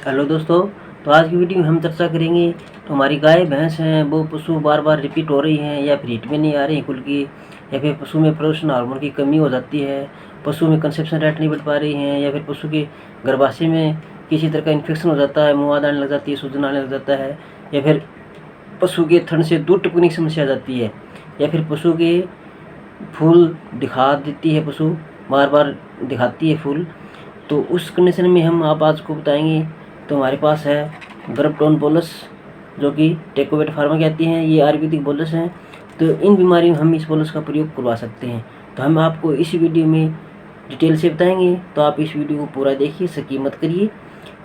Hello दोस्तों। तो आज की वीडियो में हम चर्चा करेंगे तो हमारी गाय भैंस हैं वो पशु बार बार रिपीट हो रही हैं या फिर हिट में नहीं आ रही खुल की, या फिर पशु में प्रोजेस्टेरोन हार्मोन की कमी हो जाती है, पशु में कंसेप्शन रेट नहीं बढ़ पा रही हैं, या फिर पशु के गर्भाशय में किसी तरह का इन्फेक्शन हो जाता है, मुआद आने लग जाती है, सूजन आने लग जाता है, या फिर पशु के थन से दूध टपकने की समस्या आ जाती है, या फिर पशु के फूल दिखा देती है, पशु बार बार दिखाती है फूल। तो उस कंडीशन में हम आप आज को बताएंगे। तो हमारे पास है गर्भटोन बोलस, जो कि टेकोवेट फार्मा की आती हैं। ये आयुर्वेदिक बोलस हैं। तो इन बीमारियों में हम इस बोलस का प्रयोग करवा सकते हैं। तो हम आपको इस वीडियो में डिटेल से बताएंगे, तो आप इस वीडियो को पूरा देखिए, स्किप मत करिए।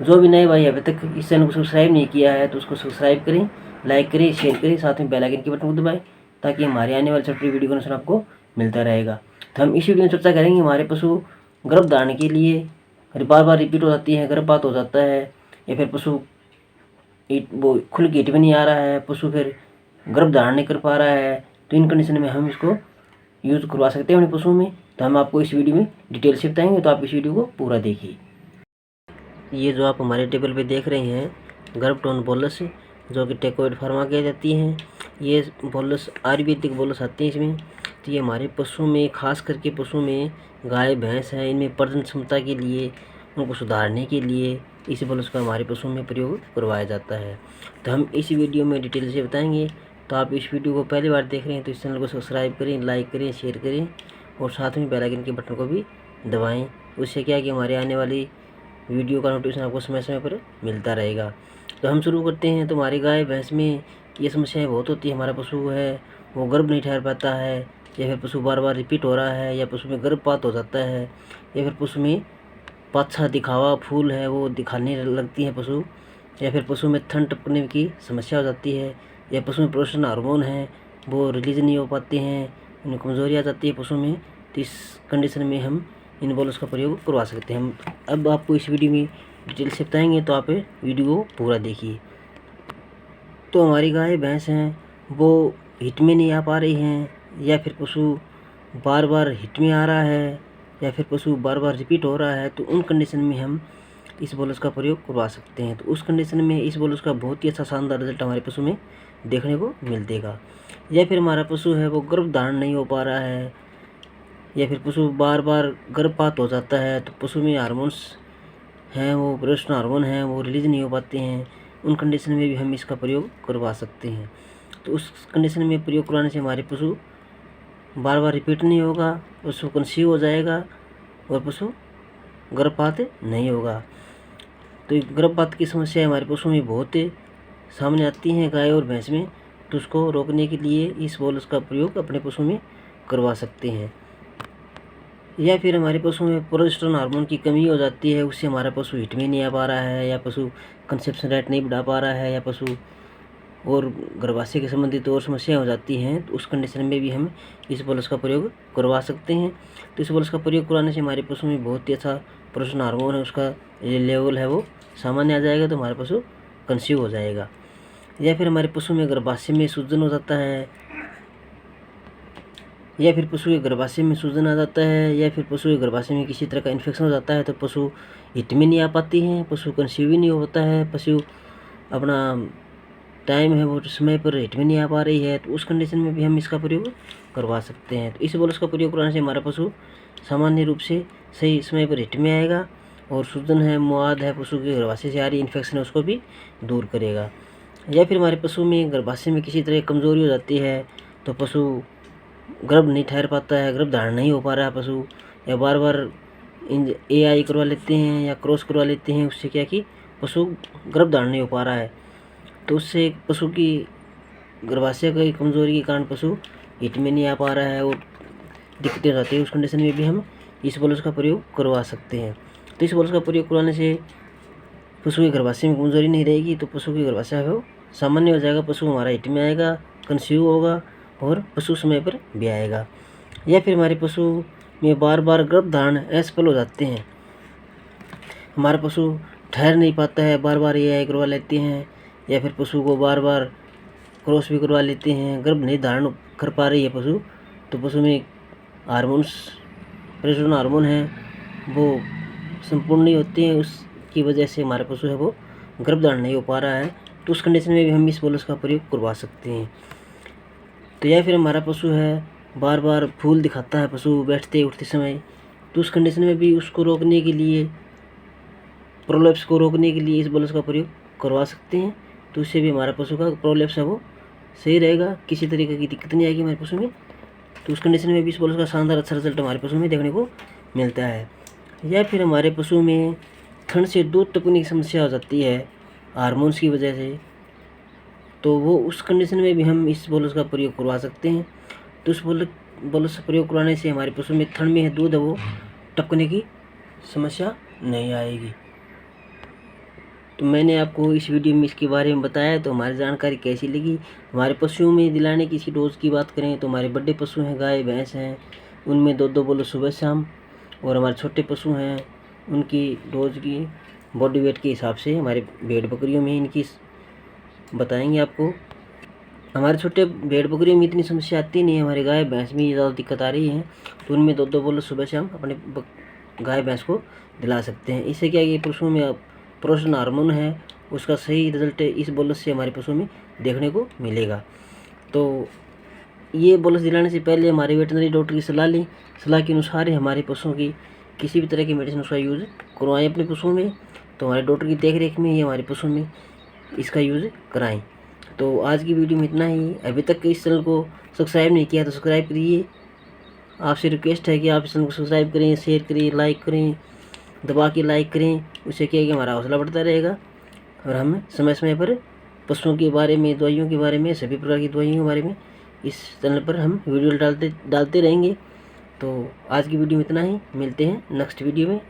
जो भी नए भाई अभी तक इस चैनल को सब्सक्राइब नहीं किया है तो उसको सब्सक्राइब करें, लाइक करें, शेयर करें, साथ में बेल आइकन के बटन को दबाएं, ताकि हमारे आने वाले छोटी वीडियो का नोटिफिकेशन आपको मिलता रहेगा। तो हम इस वीडियो में चर्चा करेंगे हमारे पशु गर्भधारण के लिए बार बार रिपीट हो जाती है, गर्भपात हो जाता है, या फिर पशु वो खुल के हिट में नहीं आ रहा है, पशु फिर गर्भ धारण नहीं कर पा रहा है। तो इन कंडीशन में हम इसको यूज़ करवा सकते हैं अपने पशुओं में। तो हम आपको इस वीडियो में डिटेल से बताएंगे, तो आप इस वीडियो को पूरा देखिए। ये जो आप हमारे टेबल पे देख रहे हैं गर्भटोन बोलस, जो कि टेकोवेट फार्मा की जाती हैं। ये बोलस आयुर्वेदिक बोलस आती है इसमें। तो ये हमारे पशु में, खास करके पशु में गाय भैंस हैं, इनमें प्रजनन क्षमता के लिए, उनको सुधारने के लिए इस बोलस का हमारे पशु में प्रयोग करवाया जाता है। तो हम इस वीडियो में डिटेल से बताएंगे। तो आप इस वीडियो को पहली बार देख रहे हैं तो इस चैनल को सब्सक्राइब करें, लाइक करें, शेयर करें, और साथ में बेल आइकन के बटन को भी दबाएँ। उससे क्या है कि हमारे आने वाली वीडियो का नोटिफिकेशन आपको समय समय पर मिलता रहेगा। तो हम शुरू करते हैं। तो हमारी गाय भैंस में ये समस्याएं बहुत होती है। हमारा पशु है वो गर्भ नहीं ठहर पाता है, या फिर पशु बार बार रिपीट हो रहा है, या पशु में गर्भपात हो जाता है, या फिर पशु में पाछा दिखावा फूल है वो दिखाने लगती है पशु, या फिर पशु में थन टपकने की समस्या हो जाती है, या पशु में प्रोजेस्टेरोन हार्मोन है वो रिलीज नहीं हो पाते हैं, उनमें कमजोरी आ जाती है पशु में। तो इस कंडीशन में हम इन बोलस का प्रयोग करवा सकते हैं। हम अब आपको इस वीडियो में डिटेल से बताएंगे, तो आप वीडियो को पूरा देखिए। तो हमारी गाय भैंस हैं वो हिट में नहीं आ पा रही हैं, या फिर पशु बार बार हिट में आ रहा है, या फिर पशु बार बार रिपीट हो रहा है, तो उन कंडीशन में हम इस बोलस का प्रयोग करवा सकते हैं। तो उस कंडीशन में इस बोलस का बहुत ही अच्छा शानदार रिजल्ट हमारे पशु में देखने को मिलेगा। या फिर हमारा पशु है वो गर्भ धारण नहीं हो पा रहा है, या फिर पशु बार बार गर्भपात हो जाता है, तो पशु में हार्मोन्स हैं वो प्रोजेस्टेरोन हार्मोन हैं वो रिलीज नहीं हो पाते हैं, उन कंडीशन में भी हम इसका प्रयोग करवा सकते हैं। तो उस कंडीशन में प्रयोग करवाने से हमारे पशु बार बार रिपीट नहीं होगा, पशु कंसीव हो जाएगा, और पशु गर्भपात नहीं होगा। तो गर्भपात की समस्या हमारे पशु में बहुत सामने आती हैं गाय और भैंस में। तो उसको रोकने के लिए इस बोलस का प्रयोग अपने पशु में करवा सकते हैं। या फिर हमारे पशु में प्रोजेस्टेरोन हार्मोन की कमी हो जाती है, उससे हमारा पशु हिट में नहीं आ पा रहा है, या पशु कंसेप्शन रेट नहीं बढ़ा पा रहा है, या पशु और गर्भाशय के संबंधित और समस्याएं हो जाती हैं। तो उस कंडीशन में भी हम इस बोलस का प्रयोग करवा सकते हैं। तो इस बोलस का प्रयोग करवाने से हमारे पशु में बहुत ही अच्छा प्रोजेस्टेरोन हार्मोन है उसका लेवल है वो सामान्य आ जाएगा, तो हमारा पशु कंसीव हो जाएगा। या फिर हमारे पशु में गर्भाशय में सूजन हो जाता है, या फिर पशु के गर्भाशय में सूजन आ जाता है, या फिर पशु के गर्भाशय में किसी तरह का इन्फेक्शन हो जाता है, तो पशु हिट में नहीं आ पाती हैं, पशु कंसीव ही नहीं होता है, पशु अपना टाइम है वो समय पर हिट में नहीं आ पा रही है। तो उस कंडीशन में भी हम इसका प्रयोग करवा सकते हैं। तो इस बोलस का प्रयोग करने से हमारा पशु सामान्य रूप से सही समय पर हिट में आएगा, और सूजन है, मुआद है, पशु के गर्भाशय से आ रही इन्फेक्शन है उसको भी दूर करेगा। या फिर हमारे पशु में गर्भाशय में किसी तरह कमजोरी हो जाती है, तो पशु गर्भ नहीं ठहर पाता है, गर्भ धारण नहीं हो पा रहा है पशु, या बार बार AI करवा लेते हैं या क्रॉस करवा लेते हैं, उससे क्या कि पशु गर्भ धारण नहीं हो पा रहा है, तो उससे पशु की गर्भाशय की कमजोरी के कारण पशु हिट में नहीं आ पा रहा है और दिक्कतें हो जाती है। उस कंडीशन में भी हम इस बोलस का प्रयोग करवा सकते हैं। तो इस बोलस का प्रयोग करवाने से पशु के गर्भाशय में कमजोरी नहीं रहेगी, तो पशु की गर्भाशय है वो सामान्य हो जाएगा, पशु हमारा हिट में आएगा, कंसीव होगा, और पशु समय पर भी आएगा। या फिर हमारे पशु में बार बार गर्भ धारण असफल हो जाते हैं, हमारा पशु ठहर नहीं पाता है, बार बार AI करवा लेते हैं, या फिर पशु को बार बार क्रॉस भी करवा लेते हैं, गर्भ नहीं धारण कर पा रही है पशु, तो पशु में हार्मोन्स प्रोजेस्टेरोन हार्मोन है वो संपूर्ण नहीं होते हैं, उसकी वजह से हमारे पशु है वो गर्भधारण नहीं हो पा रहा है, तो उस कंडीशन में भी हम इस बोलस का प्रयोग करवा सकते हैं। तो या फिर हमारा पशु है बार बार फूल दिखाता है पशु बैठते उठते समय, तो उस कंडीशन में भी उसको रोकने के लिए, प्रोलैप्स को रोकने के लिए इस बोलस का प्रयोग करवा सकते हैं। तो उससे भी हमारा पशु का प्रोलैप्स है वो सही रहेगा, किसी तरीके की दिक्कत नहीं आएगी हमारे पशु में। तो उस कंडीशन में भी इस बोलस का शानदार अच्छा रिजल्ट हमारे पशु में देखने को मिलता है। या फिर हमारे पशु में ठंड से दूध टपकने की समस्या हो जाती है हार्मोन्स की वजह से, तो वो उस कंडीशन में भी हम इस बोलस का प्रयोग करवा सकते हैं। तो उस बोलस का प्रयोग करवाने से हमारे पशु में ठंड में दूध है वो टपकने की समस्या नहीं आएगी। तो मैंने आपको इस वीडियो में इसके बारे में बताया, तो हमारी जानकारी कैसी लगी। हमारे पशुओं में दिलाने की इसकी डोज की बात करें तो हमारे बड़े पशु हैं, गाय भैंस हैं, उनमें 2-2 बोलो सुबह शाम, और हमारे छोटे पशु हैं उनकी डोज की बॉडी वेट के हिसाब से हमारे भेड़ बकरियों में इनकी बताएंगे आपको। हमारे छोटे भेड़ बकरियों में इतनी समस्या आती नहीं है, हमारे गाय भैंस में ज़्यादा दिक्कत आ रही है, तो उनमें 2-2 बोलो सुबह शाम अपने गाय भैंस को दिला सकते हैं। इससे क्या है कि पशुओं में प्रोस्टेरोन हार्मोन है उसका सही रिजल्ट इस बोलस से हमारे पशुओं में देखने को मिलेगा। तो ये बोलस दिलाने से पहले हमारे वेटनरी डॉक्टर की सलाह लें, सलाह के अनुसार ही हमारे पशुओं की किसी भी तरह की मेडिसिन उसका यूज़ करवाएं अपने पशुओं में। तो हमारे डॉक्टर की देख रेख में ही हमारे पशुओं में इसका यूज़ कराएं। तो आज की वीडियो में इतना ही। अभी तक इस चैनल को सब्सक्राइब नहीं किया तो सब्सक्राइब करिए। आपसे रिक्वेस्ट है कि आप इस चैनल को सब्सक्राइब करें, शेयर करें, लाइक करें, दबा के लाइक करें। उससे क्या है कि हमारा हौसला बढ़ता रहेगा और हम समय समय पर पशुओं के बारे में, दवाइयों के बारे में, सभी प्रकार की दवाइयों के बारे में इस चैनल पर हम वीडियो डालते रहेंगे। तो आज की वीडियो में इतना ही, मिलते हैं नेक्स्ट वीडियो में।